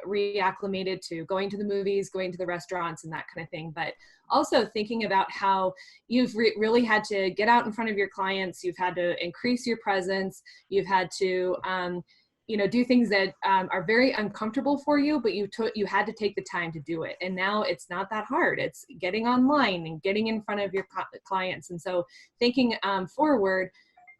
reacclimated to going to the movies, going to the restaurants, and that kind of thing. But also thinking about how you've really had to get out in front of your clients. You've had to increase your presence. You've had to, do things that are very uncomfortable for you, but you had to take the time to do it. And now it's not that hard. It's getting online and getting in front of your clients. And so thinking forward,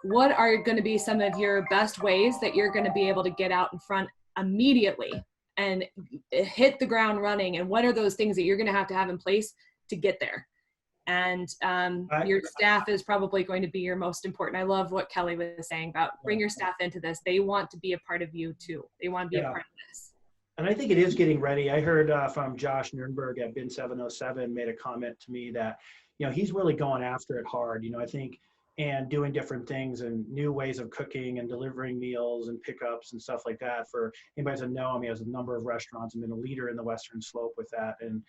what are going to be some of your best ways that you're going to be able to get out in front immediately and hit the ground running? And what are those things that you're going to have in place to get there? And your staff is probably going to be your most important. I love what Kelly was saying about bring your staff into this. They want to be a part of you too. They want to be a part of this. And I think it is getting ready. I heard from Josh Nurnberg at Bin 707 made a comment to me that, he's really going after it hard. I think, and doing different things and new ways of cooking and delivering meals and pickups and stuff like that. For anybody that know him, he has a number of restaurants and been a leader in the Western Slope with that. And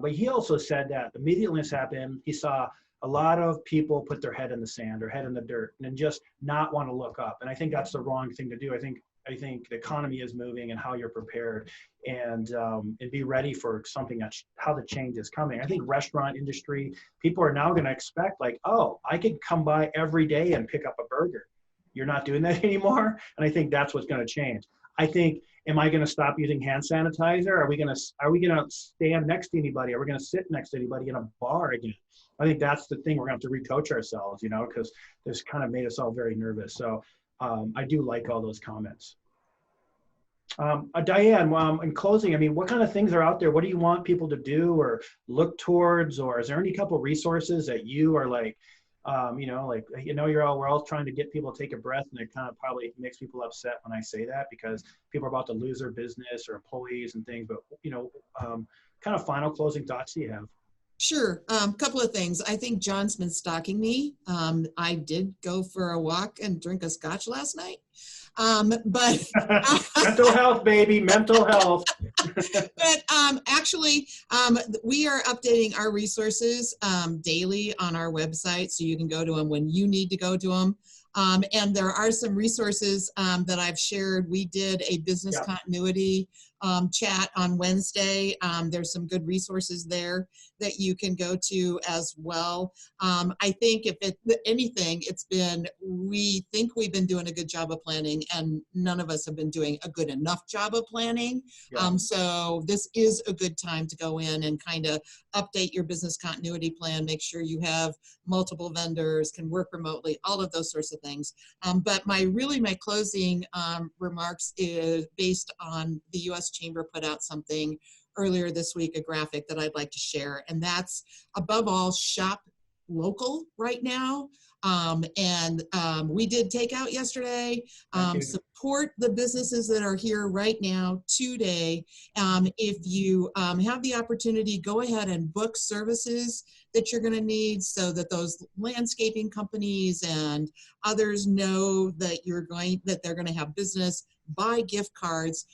but he also said that immediately when this happened, he saw a lot of people put their head in the sand or head in the dirt and just not want to look up. And I think that's the wrong thing to do. I think the economy is moving and how you're prepared and be ready for something how the change is coming. I think restaurant industry, people are now going to expect like, oh, I could come by every day and pick up a burger. You're not doing that anymore. And I think that's what's going to change. I think, am I going to stop using hand sanitizer? Are we going to stand next to anybody? Are we going to sit next to anybody in a bar again? I think that's the thing. We're going to have to recoach ourselves, because this kind of made us all very nervous. So I do like all those comments. Diane, in closing, what kind of things are out there? What do you want people to do or look towards? Or is there any couple resources that you are like, we're all trying to get people to take a breath, and it kind of probably makes people upset when I say that because people are about to lose their business or employees and things. But, kind of final closing thoughts do you have? Sure. Couple of things. I think John's been stalking me. I did go for a walk and drink a scotch last night. But mental health, baby, mental health. But actually, we are updating our resources daily on our website, so you can go to them when you need to go to them. And there are some resources that I've shared. We did a business continuity chat on Wednesday. There's some good resources there that you can go to as well. I think if anything, we think we've been doing a good job of planning, and none of us have been doing a good enough job of planning. So this is a good time to go in and kind of update your business continuity plan, make sure you have multiple vendors, can work remotely, all of those sorts of things. But my closing remarks is based on the U.S. Chamber put out something earlier this week, a graphic that I'd like to share. And that's, above all, shop local right now. We did takeout yesterday. Support the businesses that are here right now today. If you have the opportunity, go ahead and book services that you're going to need so that those landscaping companies and others know that they're going to have business. Buy gift cards.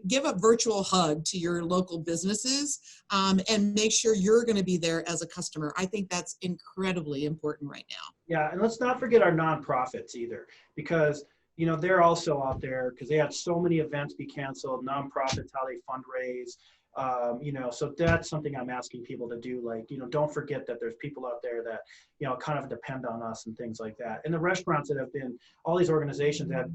Give a virtual hug to your local businesses and make sure you're going to be there as a customer. I think that's incredibly important right now. Yeah, and let's not forget our nonprofits either, because they're also out there because they had so many events be canceled. Nonprofits, how they fundraise. So that's something I'm asking people to do. Like, don't forget that there's people out there that, kind of depend on us and things like that. And the restaurants that have been, all these organizations that have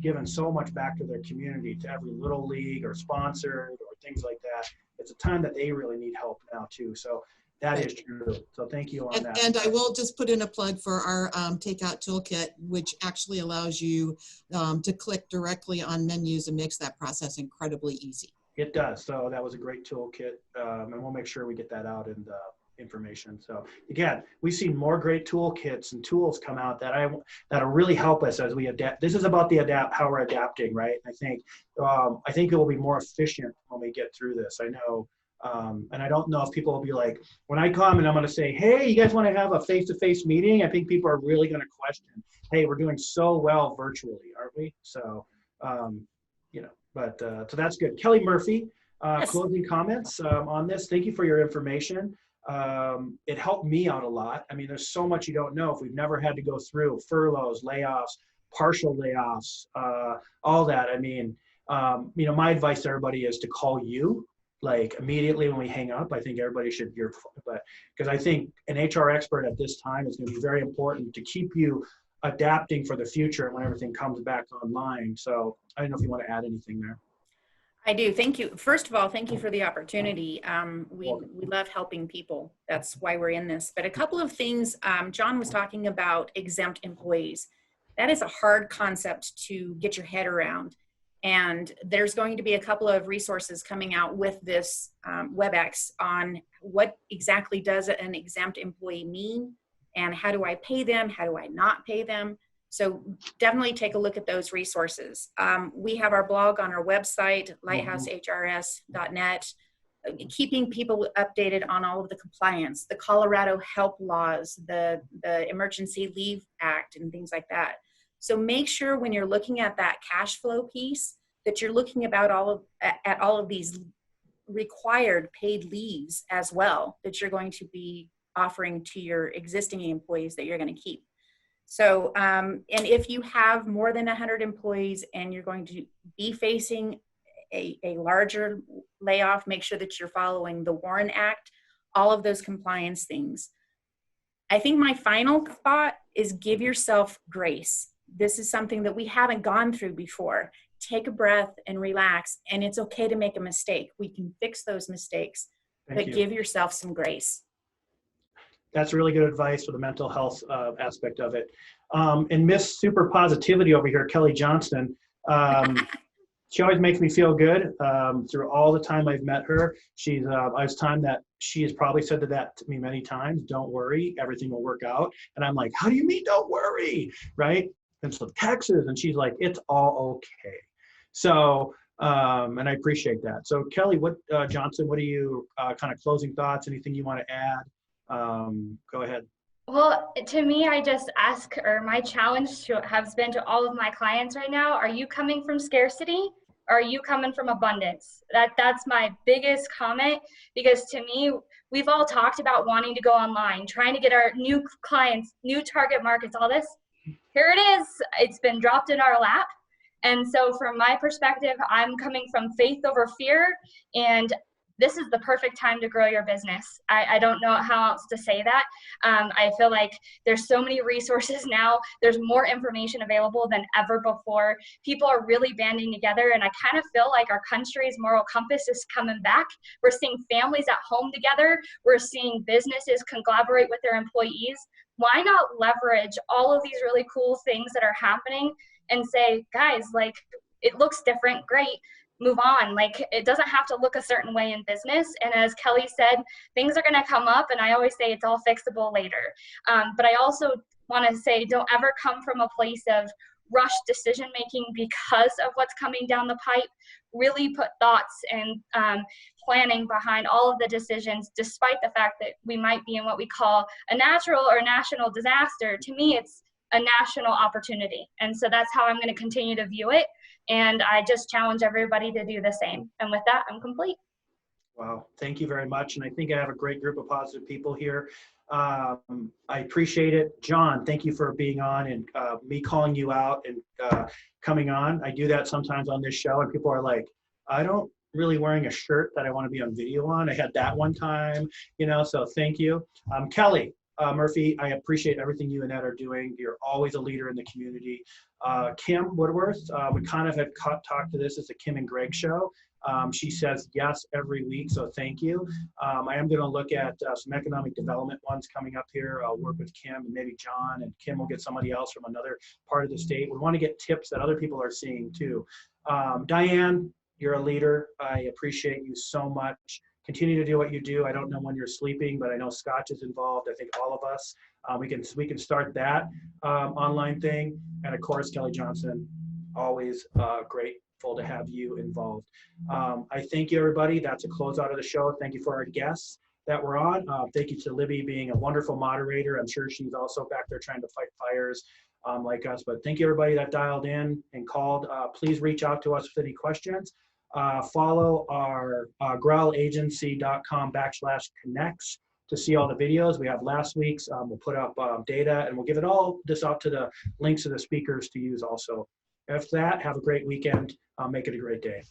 given so much back to their community, to every little league or sponsored or things like that. It's a time that they really need help now too. So that is true. So thank you on that. And I will just put in a plug for our takeout toolkit, which actually allows you to click directly on menus and makes that process incredibly easy. It does. So that was a great toolkit, and we'll make sure we get that out in the information. So again, we've seen more great toolkits and tools come out that'll really help us as we adapt. This is about how we're adapting, right? I think it will be more efficient when we get through this. I know, and I don't know if people will be like, when I come and I'm going to say, hey, you guys want to have a face-to-face meeting? I think people are really going to question, hey, we're doing so well virtually, aren't we? So, so that's good. Kelly Murphy, Yes. Closing comments on this. Thank you for your information. It helped me out a lot. I mean, there's so much you don't know if we've never had to go through furloughs, layoffs, partial layoffs, all that. I mean, my advice to everybody is to call you like immediately when we hang up. I think everybody should hear, because I think an HR expert at this time is going to be very important to keep you adapting for the future when everything comes back online. So I don't know if you want to add anything there. I do. Thank you. First of all, thank you for the opportunity. We love helping people. That's why we're in this. But a couple of things, John was talking about exempt employees. That is a hard concept to get your head around. And there's going to be a couple of resources coming out with this WebEx on what exactly does an exempt employee mean, and how do I pay them? How do I not pay them? So definitely take a look at those resources. We have our blog on our website, lighthousehrs.net, keeping people updated on all of the compliance, the Colorado help laws, the Emergency Leave Act, and things like that. So make sure when you're looking at that cash flow piece that you're looking at all of these required paid leaves as well that you're going to be offering to your existing employees that you're going to keep. So, and if you have more than 100 employees and you're going to be facing a larger layoff, make sure that you're following the Warren Act, all of those compliance things. I think my final thought is give yourself grace. This is something that we haven't gone through before. Take a breath and relax, and it's okay to make a mistake. We can fix those mistakes, but give yourself some grace. That's really good advice for the mental health aspect of it. And Miss Super Positivity over here, Kelly Johnston, she always makes me feel good through all the time I've met her. She's, it's time that she has probably said that to me many times, don't worry, everything will work out. And I'm like, how do you mean don't worry, right? And so Texas, and she's like, it's all okay. So, and I appreciate that. So Kelly, Johnson, what are you kind of closing thoughts, anything you want to add? Go ahead. Well, to me, I just ask, or my challenge has been to all of my clients right now, are you coming from scarcity or are you coming from abundance? That's my biggest comment, because to me, we've all talked about wanting to go online, trying to get our new clients, new target markets, all this. Here it is. It's been dropped in our lap. And so from my perspective, I'm coming from faith over fear, and this is the perfect time to grow your business. I don't know how else to say that. I feel like there's so many resources now. There's more information available than ever before. People are really banding together, and I kind of feel like our country's moral compass is coming back. We're seeing families at home together. We're seeing businesses collaborate with their employees. Why not leverage all of these really cool things that are happening and say, guys, like, it looks different, great. move on. Like, it doesn't have to look a certain way in business. And as Kelly said, things are going to come up, and I always say it's all fixable later. But I also want to say, don't ever come from a place of rush decision making because of what's coming down the pipe. Really put thoughts and planning behind all of the decisions, despite the fact that we might be in what we call a natural or national disaster. To me, it's a national opportunity. And so that's how I'm going to continue to view it. And I just challenge everybody to do the same. And with that, I'm complete. Wow, thank you very much. And I think I have a great group of positive people here. I appreciate it. John, thank you for being on and me calling you out and coming on. I do that sometimes on this show, and people are like, I don't really wearing a shirt that I want to be on video on. I had that one time, you know, so thank you. Kelly Murphy, I appreciate everything you and Ed are doing. You're always a leader in the community. Kim Woodworth, we kind of have talked to this as a Kim and Greg show. She says yes every week, so thank you. I am going to look at some economic development ones coming up here. I'll work with Kim and maybe John, and Kim will get somebody else from another part of the state. We want to get tips that other people are seeing too. Diane, you're a leader. I appreciate you so much. Continue to do what you do. I don't know when you're sleeping, but I know Scotch is involved. I think all of us. We can start that online thing. And of course, Kelly Johnson, always grateful to have you involved. I thank you, everybody. That's a closeout of the show. Thank you for our guests that were on. Thank you to Libby being a wonderful moderator. I'm sure she's also back there trying to fight fires like us. But thank you, everybody that dialed in and called. Please reach out to us with any questions. Follow our growlagency.com/Connex to see all the videos. We have last week's. We'll put up data, and we'll give it all this out to the links of the speakers to use also. After that, have a great weekend. Make it a great day.